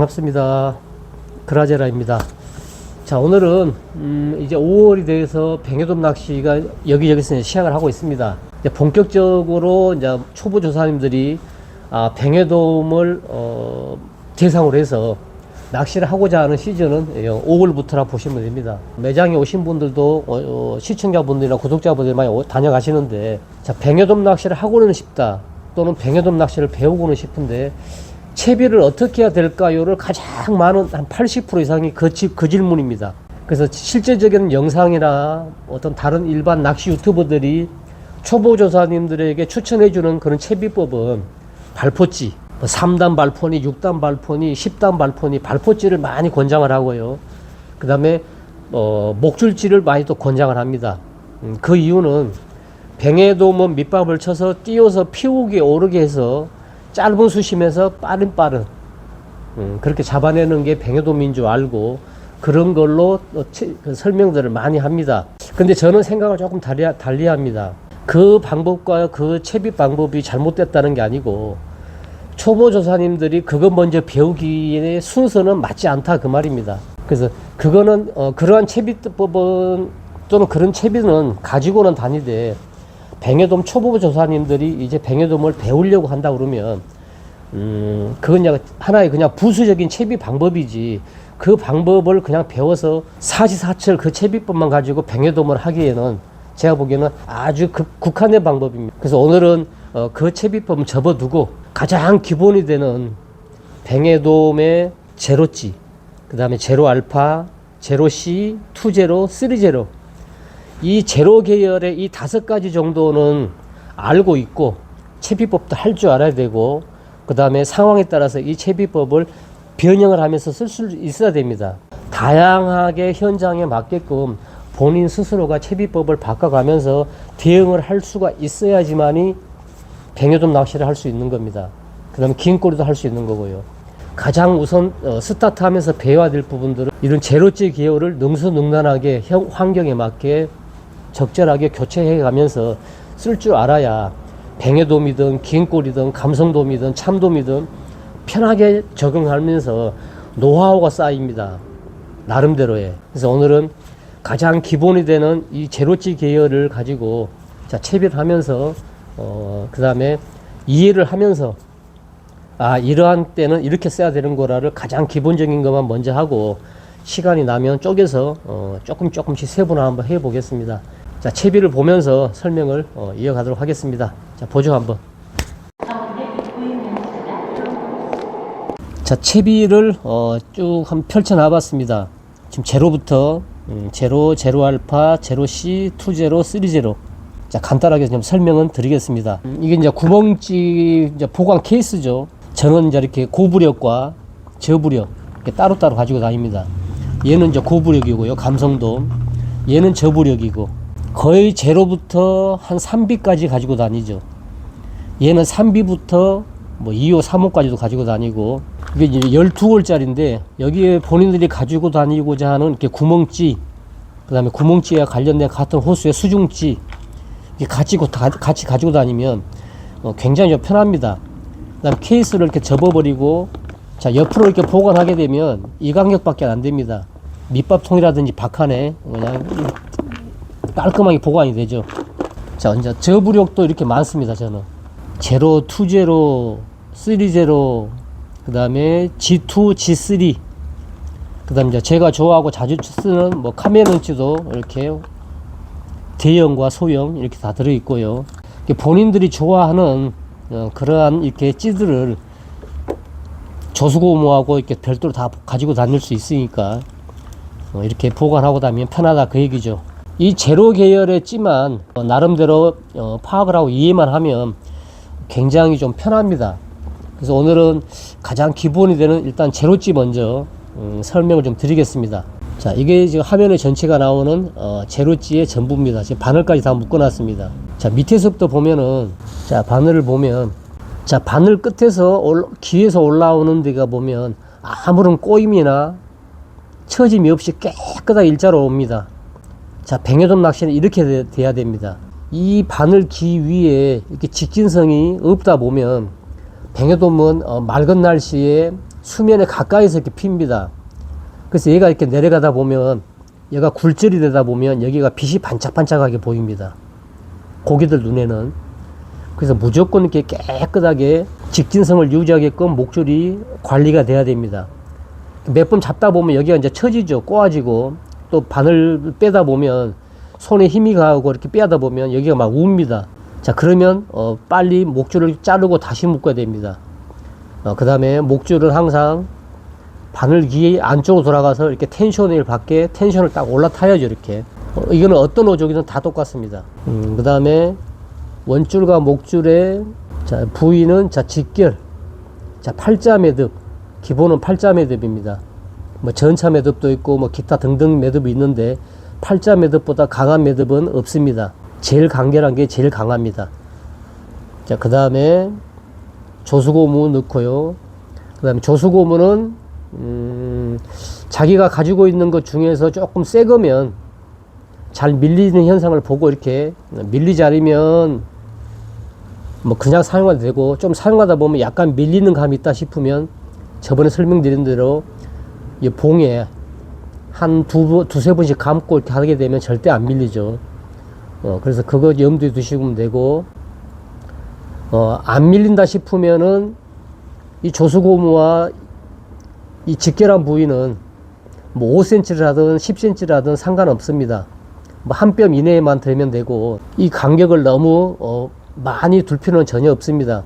반갑습니다. 그라제라입니다. 자, 오늘은 이제 5월이 돼서 뱅에돔 낚시가 여기저기서 시작을 하고 있습니다. 이제 본격적으로 이제 초보 조사님들이 뱅에돔을 대상으로 해서 낚시를 하고자 하는 시즌은 5월부터라 보시면 됩니다. 매장에 오신 분들도 시청자분들이나 구독자분들이 많이 다녀가시는데, 자, 뱅에돔 낚시를 하고는 싶다, 또는 뱅에돔 낚시를 배우고는 싶은데 채비를 어떻게 해야 될까요를 가장 많은 한 80% 이상이 그 질문입니다. 그래서 실제적인 영상이나 어떤 다른 일반 낚시 유튜버들이 초보 조사님들에게 추천해주는 그런 채비법은 발포찌, 3단 발포니, 6단 발포니, 10단 발포니, 발포찌를 많이 권장을 하고요. 그 다음에 목줄찌를 많이 또 권장을 합니다. 그 이유는 뱅에돔은 밑밥을 쳐서 띄워서 피우게 오르게 해서 짧은 수심에서 빠른 그렇게 잡아내는 게 뱅에돔인 줄 알고 그런 걸로 설명들을 많이 합니다. 근데 저는 생각을 조금 달리 합니다. 그 방법과 그 채비 방법이 잘못됐다는 게 아니고 초보 조사님들이 그거 먼저 배우기에 순서는 맞지 않다, 그 말입니다. 그래서 그거는 그러한 채비법은 또는 그런 채비는 가지고는 다니되, 뱅에돔 초보 조사님들이 이제 뱅에돔을 배우려고 한다 그러면 그건 그냥 하나의 그냥 부수적인 채비 방법이지, 그 방법을 그냥 배워서 사시사철 그 채비법만 가지고 뱅에돔을 하기에는 제가 보기에는 아주 국한된 방법입니다. 그래서 오늘은 그 채비법은 접어두고 가장 기본이 되는 뱅에돔의 제로찌, 그 다음에 제로 알파, 제로 C, 2제로, 3제로, 이 제로 계열의 이 5가지 정도는 알고 있고 채비법도 할 줄 알아야 되고, 그 다음에 상황에 따라서 이 채비법을 변형을 하면서 쓸 수 있어야 됩니다. 다양하게 현장에 맞게끔 본인 스스로가 채비법을 바꿔가면서 대응을 할 수가 있어야지만이 뱅에돔 낚시를 할 수 있는 겁니다. 그 다음에 긴 꼬리도 할 수 있는 거고요. 가장 우선 스타트하면서 배워야 될 부분들은 이런 제로찌 계열을 능수능란하게 환경에 맞게 적절하게 교체해 가면서 쓸 줄 알아야 뱅에돔이든 긴 꼬리든 감성돔이든 참돔이든 편하게 적응하면서 노하우가 쌓입니다, 나름대로의. 그래서 오늘은 가장 기본이 되는 이 제로찌 계열을 가지고 채비를 하면서 그 다음에 이해를 하면서 이러한 때는 이렇게 써야 되는 거라를 가장 기본적인 것만 먼저 하고, 시간이 나면 쪼개서 조금씩 세분화 한번 해 보겠습니다. 자, 채비를 보면서 설명을 이어가도록 하겠습니다. 자, 보죠 한번. 자, 채비를 쭉 한번 펼쳐 놔봤습니다. 지금 제로부터 제로 알파, 제로 C, 2제로, 3제로. 자, 간단하게 좀 설명은 드리겠습니다. 이게 이제 구멍찌 보관 케이스죠. 저는 이제 이렇게 고부력과 저부력 이렇게 따로따로 가지고 다닙니다. 얘는 이제 고부력이고요, 감성돔. 얘는 저부력이고, 거의 제로부터 한 3비까지 가지고 다니죠. 얘는 3비부터 뭐 2호, 3호까지도 가지고 다니고, 이게 이제 12홀짜리인데 여기에 본인들이 가지고 다니고자 하는 이렇게 구멍찌, 그 다음에 구멍찌와 관련된 같은 호수의 수중찌, 같이 가지고 다니면 굉장히 좀 편합니다. 그 다음에 케이스를 이렇게 접어버리고, 자, 옆으로 이렇게 보관하게 되면 이 간격밖에 안 됩니다. 밑밥통이라든지 박한에 그냥 깔끔하게 보관이 되죠. 자, 이제 저부력도 이렇게 많습니다. 저는 제로, 2제로, 3제로, 그 다음에 G2, G3, 그 다음에 이제 제가 좋아하고 자주 쓰는 뭐 카메론치도 이렇게 대형과 소형 이렇게 다 들어있고요. 본인들이 좋아하는 그러한 이렇게 찌들을 조수고무하고 이렇게 별도로 다 가지고 다닐 수 있으니까 이렇게 보관하고 다니면 편하다, 그 얘기죠. 이 제로 계열의 찌만 나름대로 파악을 하고 이해만 하면 굉장히 좀 편합니다. 그래서 오늘은 가장 기본이 되는 일단 제로찌 먼저 설명을 좀 드리겠습니다. 자, 이게 지금 화면에 전체가 나오는 제로찌의 전부입니다. 지금 바늘까지 다 묶어놨습니다. 자, 밑에서부터 보면은, 자, 바늘을 보면, 자, 바늘 끝에서 귀에서 올라오는 데가 보면 아무런 꼬임이나 처짐이 없이 깨끗하게 일자로 옵니다. 자, 뱅에돔 낚시는 이렇게 돼야 됩니다. 이 바늘 귀 위에 이렇게 직진성이 없다 보면 뱅에돔은 맑은 날씨에 수면에 가까이서 이렇게 핍니다. 그래서 얘가 이렇게 내려가다 보면, 얘가 굴절이 되다 보면 여기가 빛이 반짝반짝하게 보입니다. 고기들 눈에는. 그래서 무조건 이렇게 깨끗하게 직진성을 유지하게끔 목줄이 관리가 돼야 됩니다. 몇 번 잡다 보면 여기가 이제 처지죠. 꼬아지고, 또 바늘 빼다 보면 손에 힘이 가고 이렇게 빼다 보면 여기가 막 웁니다. 자, 그러면 빨리 목줄을 자르고 다시 묶어야 됩니다. 그 다음에 목줄은 항상 바늘 귀 안쪽으로 돌아가서 이렇게 텐션을 받게 텐션을 딱 올라타야죠. 이렇게. 이거는 어떤 어족이든 다 똑같습니다. 그 다음에 원줄과 목줄의 자, 부위는 자, 직결. 자, 팔자 매듭. 기본은 팔자 매듭입니다. 뭐 전차 매듭도 있고 뭐 기타 등등 매듭이 있는데 팔자 매듭보다 강한 매듭은 없습니다. 제일 간결한 게 제일 강합니다. 자, 그 다음에 조수고무 넣고요. 그 다음에 조수고무는 자기가 가지고 있는 것 중에서 조금 새 거면 잘 밀리는 현상을 보고 이렇게 밀리지 않으면 뭐 그냥 사용해도 되고, 좀 사용하다 보면 약간 밀리는 감이 있다 싶으면 저번에 설명드린 대로 이 봉에 한 두세 번씩 감고 이렇게 하게 되면 절대 안 밀리죠. 그래서 그거 염두에 두시면 되고, 안 밀린다 싶으면은 이 조수고무와 이 직결한 부위는 뭐 5cm라든 10cm라든 상관없습니다. 뭐 한 뼘 이내에만 되면 되고, 이 간격을 너무 많이 둘 필요는 전혀 없습니다.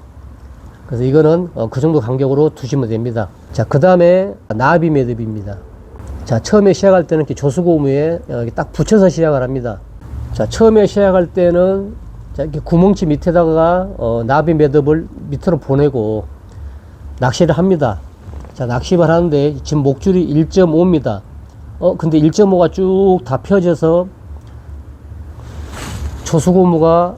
그래서 이거는 그 정도 간격으로 두시면 됩니다. 자, 그 다음에 나비 매듭입니다. 자, 처음에 시작할 때는 이렇게 조수고무에 딱 붙여서 시작을 합니다. 자, 처음에 시작할 때는 자, 이렇게 구멍치 밑에다가 나비 매듭을 밑으로 보내고 낚시를 합니다. 자, 낚시를 하는데 지금 목줄이 1.5입니다. 근데 1.5가 쭉 다 펴져서 조수고무가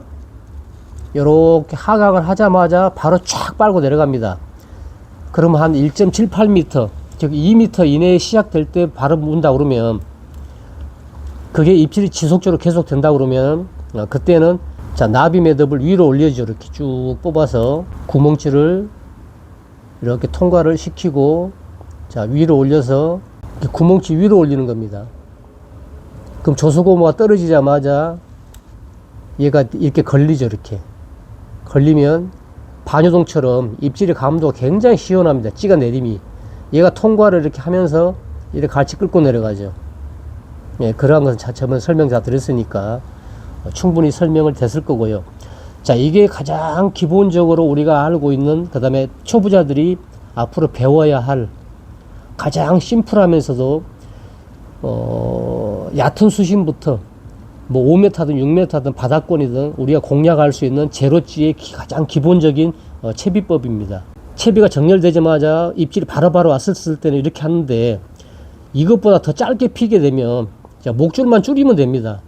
이렇게 하강을 하자마자 바로 쫙 빨고 내려갑니다. 그러면 한 1.78m, 즉 2m 이내에 시작될 때 바로 문다 그러면, 그게 입질이 지속적으로 계속 된다 그러면 그때는 자, 나비 매듭을 위로 올려줘. 이렇게 쭉 뽑아서 구멍줄을 이렇게 통과를 시키고, 자, 위로 올려서 구멍줄 위로 올리는 겁니다. 그럼 조수고무가 떨어지자마자 얘가 이렇게 걸리죠. 이렇게 걸리면 반유동처럼 입질의 감도가 굉장히 시원합니다. 찌가 내림이. 얘가 통과를 이렇게 하면서 이렇게 같이 끌고 내려가죠. 예, 그러한 것은 저번 설명 다 드렸으니까 충분히 설명을 됐을 거고요. 자, 이게 가장 기본적으로 우리가 알고 있는, 그 다음에 초보자들이 앞으로 배워야 할 가장 심플하면서도 얕은 수심부터 뭐 5m든 6m든 바닥권이든 우리가 공략할 수 있는 제로찌의 가장 기본적인 채비법입니다. 채비가 정렬되자마자 입질이 바로바로 왔을 때는 이렇게 하는데, 이것보다 더 짧게 피게 되면 자, 목줄만 줄이면 됩니다.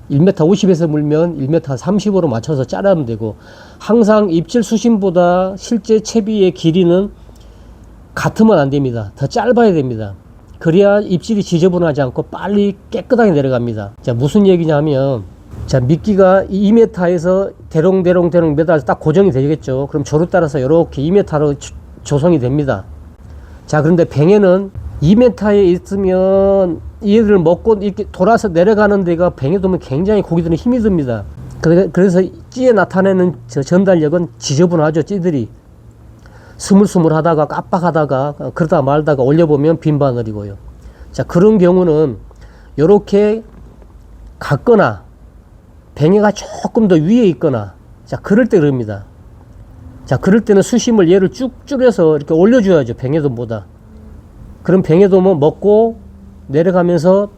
1m 50에서 물면 1m 30으로 맞춰서 자르면 되고, 항상 입질 수심보다 실제 채비의 길이는 같으면 안 됩니다. 더 짧아야 됩니다. 그래야 입질이 지저분하지 않고 빨리 깨끗하게 내려갑니다. 자, 무슨 얘기냐면, 자, 미끼가 2m에서 대롱대롱 매달아서 딱 고정이 되겠죠. 그럼 조를 따라서 이렇게 2m로 조성이 됩니다. 자, 그런데 뱅에는 2m에 있으면 얘들을 먹고 이렇게 돌아서 내려가는 데가 뱅에 두면 굉장히 고기들은 힘이 듭니다. 그래서 찌에 나타내는 저 전달력은 지저분하죠. 찌들이 스물스물하다가 깜빡하다가 그러다 말다가 올려보면 빈 바늘이고요. 자, 그런 경우는 이렇게 같거나 뱅에가 조금 더 위에 있거나, 자, 그럴 때 그럽니다. 자, 그럴 때는 수심을 얘를 쭉 줄여서 이렇게 올려줘야죠. 뱅에돔보다. 그럼 뱅에돔은 먹고 내려가면서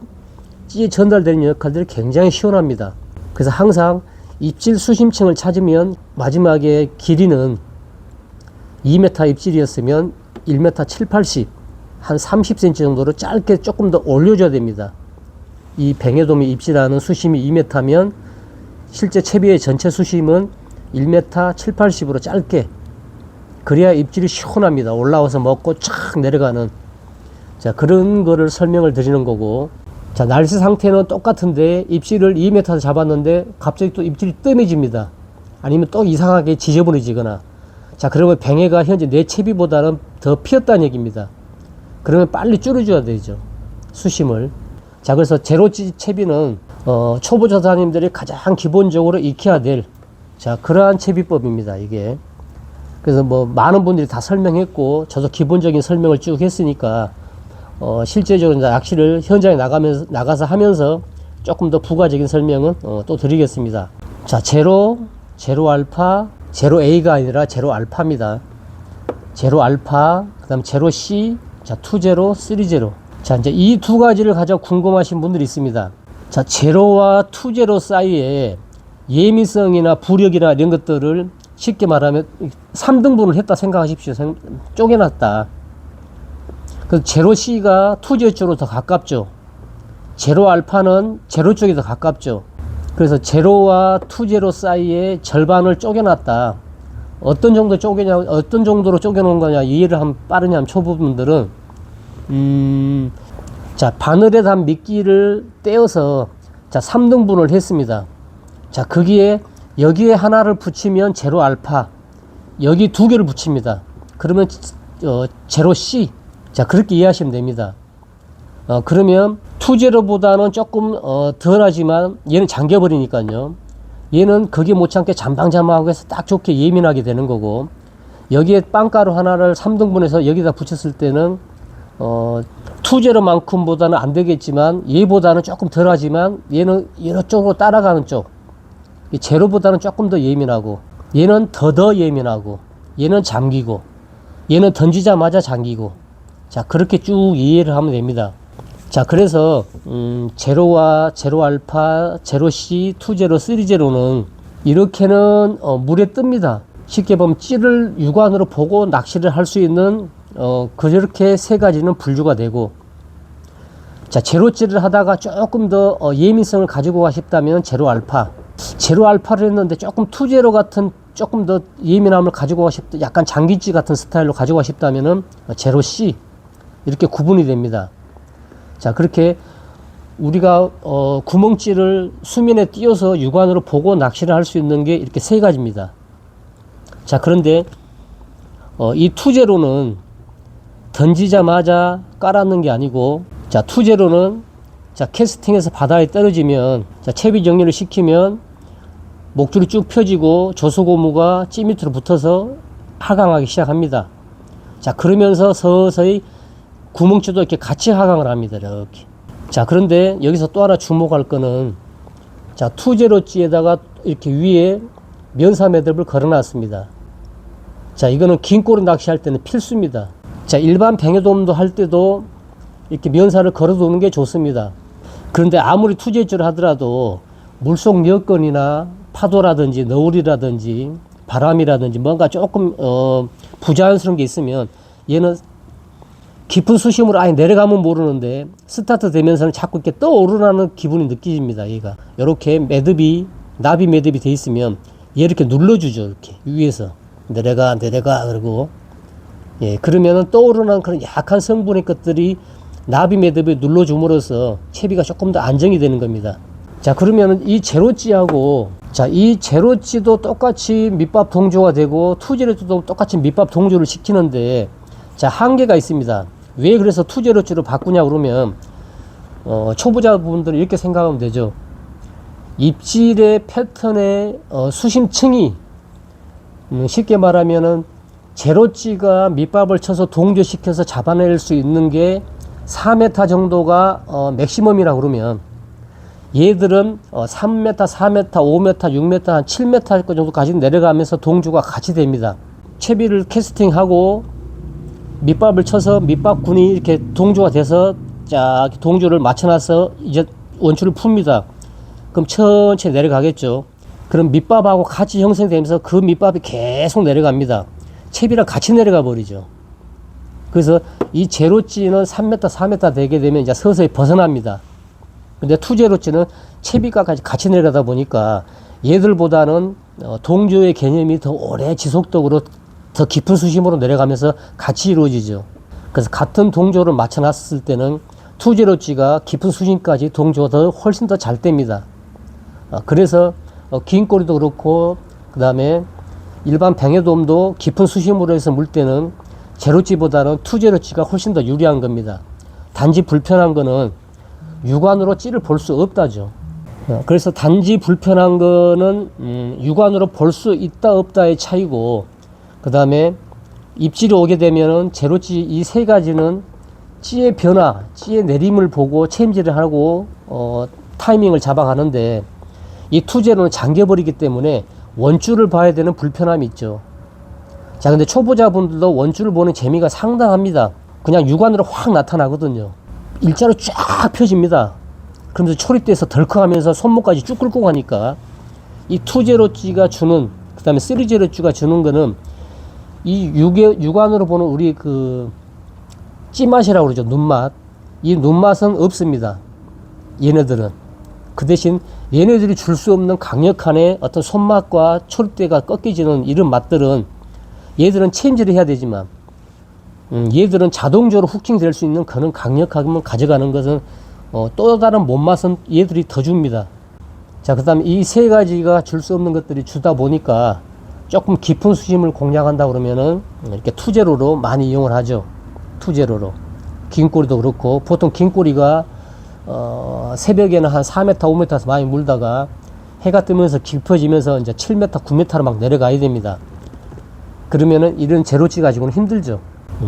찌에 전달되는 역할들이 굉장히 시원합니다. 그래서 항상 입질 수심층을 찾으면 마지막에 길이는 2m 입질이었으면 1m 7, 80, 한 30cm 정도로 짧게 조금 더 올려줘야 됩니다. 이 뱅에돔이 입질하는 수심이 2m면 실제 채비의 전체 수심은 1m 7, 80으로 짧게, 그래야 입질이 시원합니다. 올라와서 먹고 촥 내려가는, 자, 그런 거를 설명을 드리는 거고, 자, 날씨 상태는 똑같은데 입질을 2m 잡았는데 갑자기 또 입질이 뜸해집니다. 아니면 또 이상하게 지저분해지거나, 자, 그러면 뱅에가 현재 내 채비보다는 더 피었다는 얘기입니다. 그러면 빨리 줄여줘야 되죠. 수심을. 자, 그래서 제로찌 채비는 초보 조사님들이 가장 기본적으로 익혀야 될, 자, 그러한 채비법입니다, 이게. 그래서 뭐 많은 분들이 다 설명했고 저도 기본적인 설명을 쭉 했으니까 실제적으로 낚시를 현장에 나가서 하면서 조금 더 부가적인 설명은 또 드리겠습니다. 자, 제로 알파, 제로 A가 아니라 제로 알파입니다. 제로 알파, 그 다음 제로 C, 자, 2제로, 3제로. 자, 이제 이 두 가지를 가장 궁금하신 분들이 있습니다. 자, 제로와 2제로 사이에 예민성이나 부력이나 이런 것들을 쉽게 말하면 3등분을 했다 생각하십시오. 쪼개놨다. 그 제로 C가 2제로 쪽으로 더 가깝죠. 제로 알파는 제로 쪽이 더 가깝죠. 그래서 제로와 2제로 사이에 절반을 쪼개놨다. 어떤 정도 쪼개냐, 어떤 정도로 쪼개놓은 거냐, 이해를 하면 빠르냐, 초보분들은, 자, 바늘에 단 미끼를 떼어서, 자, 3등분을 했습니다. 자, 거기에, 여기에 하나를 붙이면 제로 알파, 여기 두 개를 붙입니다. 그러면, 제로 C. 자, 그렇게 이해하시면 됩니다. 그러면, 2제로보다는 조금, 덜 하지만, 얘는 잠겨버리니까요. 얘는 거기에 못참게 잠방잠방하고 해서 딱 좋게 예민하게 되는 거고, 여기에 빵가루 하나를 3등분해서 여기다 붙였을 때는 2제로만큼보다는 안 되겠지만 얘보다는 조금 덜 하지만 얘는 이쪽으로 따라가는 쪽, 제로보다는 조금 더 예민하고, 얘는 더 예민하고, 얘는 잠기고, 얘는 던지자마자 잠기고. 자, 그렇게 쭉 이해를 하면 됩니다. 자, 그래서 제로와 제로 알파, 제로 C, 2제로, 3제로는 이렇게는 물에 뜹니다. 쉽게 보면 찌를 육안으로 보고 낚시를 할 수 있는 그렇게 세 가지는 분류가 되고, 자, 제로찌를 하다가 조금 더 예민성을 가지고 가싶다면 제로 알파, 제로 알파를 했는데 조금 2제로 같은 조금 더 예민함을 가지고 가싶다, 약간 장기찌 같은 스타일로 가지고 가싶다면은 제로 C, 이렇게 구분이 됩니다. 자, 그렇게 우리가 구멍찌를 수면에 띄어서 육안으로 보고 낚시를 할 수 있는 게 이렇게 세 가지입니다. 자, 그런데 이 2제로는 던지자마자 깔았는 게 아니고, 자, 2제로는 자, 캐스팅해서 바다에 떨어지면, 자, 채비 정리를 시키면 목줄이 쭉 펴지고 조수고무가 찌 밑으로 붙어서 하강하기 시작합니다. 자, 그러면서 서서히 구멍치도 이렇게 같이 하강을 합니다. 이렇게. 자, 그런데 여기서 또 하나 주목할 거는, 자, 2제로찌에다가 이렇게 위에 면사 매듭을 걸어 놨습니다. 자, 이거는 긴 꼬리 낚시할 때는 필수입니다. 자, 일반 뱅에돔도 할 때도 이렇게 면사를 걸어 두는 게 좋습니다. 그런데 아무리 2제로찌를 하더라도 물속 여건이나 파도라든지 너울이라든지 바람이라든지 뭔가 조금 부자연스러운 게 있으면 얘는 깊은 수심으로 아예 내려가면 모르는데 스타트 되면서는 자꾸 이렇게 떠오르는 기분이 느껴집니다. 얘가 이렇게 매듭이, 나비 매듭이 돼 있으면 얘 이렇게 눌러주죠. 이렇게 위에서 내려가 그러고, 예, 그러면은 떠오르는 그런 약한 성분의 것들이 나비 매듭에 눌러줌으로써 채비가 조금 더 안정이 되는 겁니다. 자, 그러면은 이 제로찌하고, 자, 이 제로찌도 똑같이 밑밥 동조가 되고 2제로찌도 똑같이 밑밥 동조를 시키는데, 자, 한계가 있습니다. 왜 그래서 2제로찌로 바꾸냐 그러면 초보자분들은 이렇게 생각하면 되죠. 입질의 패턴의 수심층이, 쉽게 말하면은 제로찌가 밑밥을 쳐서 동조시켜서 잡아낼 수 있는 게 4m 정도가 맥시멈이라 그러면, 얘들은 3m, 4m, 5m, 6m, 한 7m 정도까지 내려가면서 동조가 같이 됩니다. 채비를 캐스팅하고 밑밥을 쳐서 밑밥군이 이렇게 동조가 돼서, 자, 동조를 맞춰놔서 이제 원줄을 풉니다. 그럼 천천히 내려가겠죠. 그럼 밑밥하고 같이 형성되면서 그 밑밥이 계속 내려갑니다. 채비랑 같이 내려가 버리죠. 그래서 이 제로찌는 3m, 4m 되게 되면 이제 서서히 벗어납니다. 근데 2제로찌는 채비가 같이 내려가다 보니까 얘들보다는 동조의 개념이 더 오래 지속적으로 더 깊은 수심으로 내려가면서 같이 이루어지죠. 그래서 같은 동조를 맞춰놨을 때는 2제로찌가 깊은 수심까지 동조가 훨씬 더 잘 됩니다. 그래서 긴 꼬리도 그렇고, 그 다음에 일반 뱅에돔도 깊은 수심으로해서 물 때는 제로찌보다는 투제로찌가 훨씬 더 유리한 겁니다. 단지 불편한 거는 육안으로 찌를 볼 수 없다죠. 그래서 단지 불편한 거는 육안으로 볼 수 있다 없다의 차이고, 그 다음에 입질이 오게 되면은 제로찌 이 세 가지는 찌의 변화, 찌의 내림을 보고 체임질을 하고 타이밍을 잡아가는데, 이 투제로는 잠겨버리기 때문에 원줄을 봐야 되는 불편함이 있죠. 자, 근데 초보자분들도 원줄을 보는 재미가 상당합니다. 그냥 육안으로 확 나타나거든요. 일자로 쫙 펴집니다. 그러면서 초리대에서 덜컥하면서 손목까지 쭉 끌고 가니까, 이 투제로찌가 주는, 그 다음에 쓰리제로찌가 주는 거는 이 육안으로 보는 우리 그 찌맛이라고 그러죠. 눈맛. 이 눈맛은 없습니다. 얘네들은. 그 대신 얘네들이 줄 수 없는 강력한 어떤 손맛과 초리대가 꺾여지는 이런 맛들은, 얘들은 체임질을 해야 되지만 얘들은 자동적으로 후킹 될 수 있는 그런 강력하게 가져가는 것은 또 다른 몸맛은 얘들이 더 줍니다. 자, 그 다음에 이 세 가지가 줄 수 없는 것들이 주다 보니까 조금 깊은 수심을 공략한다 그러면은 이렇게 투제로로 많이 이용을 하죠. 투제로로. 긴 꼬리도 그렇고, 보통 긴 꼬리가 새벽에는 한 4m, 5m에서 많이 물다가 해가 뜨면서 깊어지면서 이제 7m, 9m로 막 내려가야 됩니다. 그러면은 이런 제로찌 가지고는 힘들죠.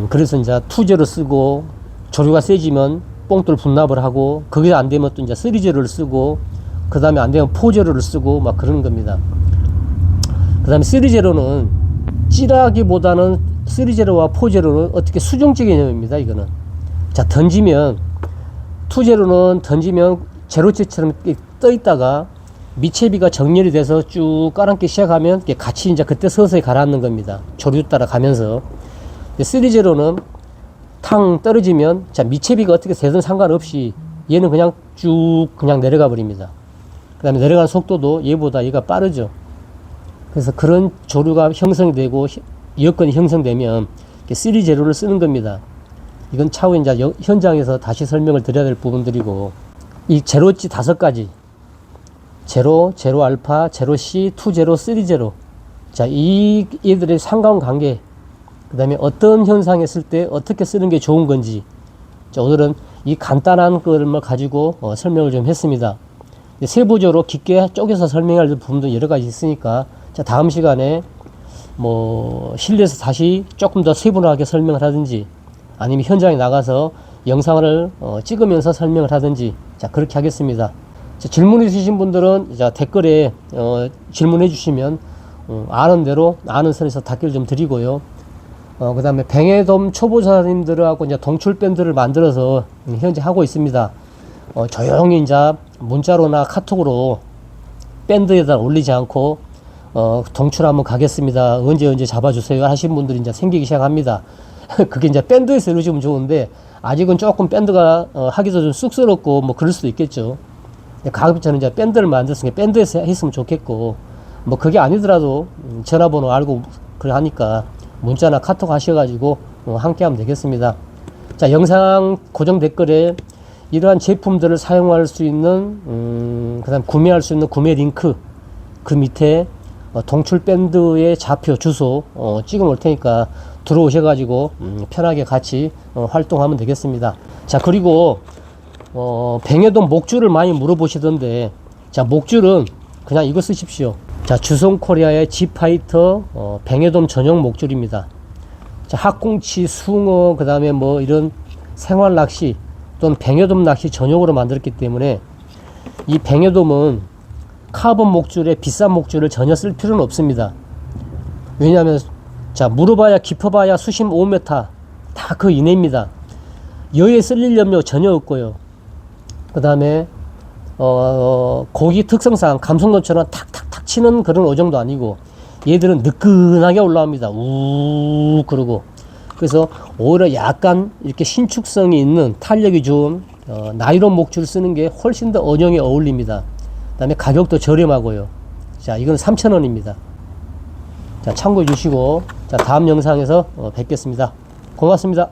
그래서 이제 투제로 쓰고, 조류가 세지면 뽕돌 분납을 하고, 그게 안 되면 또 이제 쓰리제로를 쓰고, 그 다음에 안 되면 포제로를 쓰고 막 그런 겁니다. 그 다음에 쓰리제로는 찌라기보다는 쓰리제로와 포제로는 어떻게 수중찌 개념입니다. 이거는. 자, 던지면, 투제로는 던지면 제로찌처럼 떠 있다가 미채비가 정렬이 돼서 쭉 깔아앉기 시작하면 같이 이제 그때 서서히 가라앉는 겁니다. 조류 따라 가면서. 쓰리제로는 탕 떨어지면, 자, 미채비가 어떻게 되든 상관없이 얘는 그냥 쭉 그냥 내려가 버립니다. 그 다음에 내려가는 속도도 얘보다 얘가 빠르죠. 그래서 그런 조류가 형성이 되고 여건이 형성되면 쓰리제로를 쓰는 겁니다. 이건 차후 이제 현장에서 다시 설명을 드려야 될 부분들이고, 이 제로찌 5가지, 제로, 제로 알파, 제로 C, 투제로, 쓰리제로. 자, 얘들의 상관관계, 그 다음에 어떤 현상에 쓸 때 어떻게 쓰는 게 좋은 건지, 자, 오늘은 이 간단한 것을 가지고 설명을 좀 했습니다. 세부적으로 깊게 쪼개서 설명할 부분도 여러 가지 있으니까, 자, 다음 시간에 뭐 실내에서 다시 조금 더 세분화하게 설명을 하든지, 아니면 현장에 나가서 영상을 찍으면서 설명을 하든지, 자, 그렇게 하겠습니다. 자, 질문 있으신 분들은 자, 댓글에 질문해 주시면 아는 대로 아는 선에서 답글 좀 드리고요. 그 다음에 뱅에돔 초보자님들하고 이제 동출 밴드를 만들어서 현재 하고 있습니다. 조용히 이제 문자로나 카톡으로 밴드에다 올리지 않고 동출 한번 가겠습니다. 언제 잡아주세요 하신 분들이 이제 생기기 시작합니다. 그게 이제 밴드에서 이루어지면 좋은데, 아직은 조금 밴드가 하기도 좀 쑥스럽고 뭐 그럴 수도 있겠죠. 가급적 저는 이제 밴드를 만들었으니까 밴드에서 했으면 좋겠고, 뭐 그게 아니더라도 전화번호 알고 그래 하니까 문자나 카톡 하셔가지고 함께 하면 되겠습니다. 자, 영상 고정 댓글에 이러한 제품들을 사용할 수 있는 그 다음 구매할 수 있는 구매 링크, 그 밑에 동출 밴드의 좌표 주소 찍어 놓을 테니까 들어오셔가지고 편하게 같이 활동하면 되겠습니다. 자, 그리고 뱅에돔 목줄을 많이 물어보시던데, 자, 목줄은 그냥 이거 쓰십시오. 자, 주성코리아의 지파이터 뱅에돔 전용 목줄입니다. 자, 학꽁치, 숭어, 그 다음에 뭐 이런 생활 낚시 또는 뱅에돔 낚시 전용으로 만들었기 때문에, 이 뱅에돔은 카본 목줄에 비싼 목줄을 전혀 쓸 필요는 없습니다. 왜냐하면, 자, 물어봐야 깊어봐야 수심 5m 다 그 이내입니다. 여기에 쓸릴 염려 전혀 없고요. 그 다음에 고기 특성상 감성돔처럼 탁탁탁 치는 그런 어종도 아니고, 얘들은 느끈하게 올라옵니다. 우 그러고. 그래서 오히려 약간 이렇게 신축성이 있는 탄력이 좋은 나이론 목줄 쓰는 게 훨씬 더 어종에 어울립니다. 그 다음에 가격도 저렴하고요. 자, 이건 3,000원입니다. 자, 참고해 주시고, 자, 다음 영상에서 뵙겠습니다. 고맙습니다.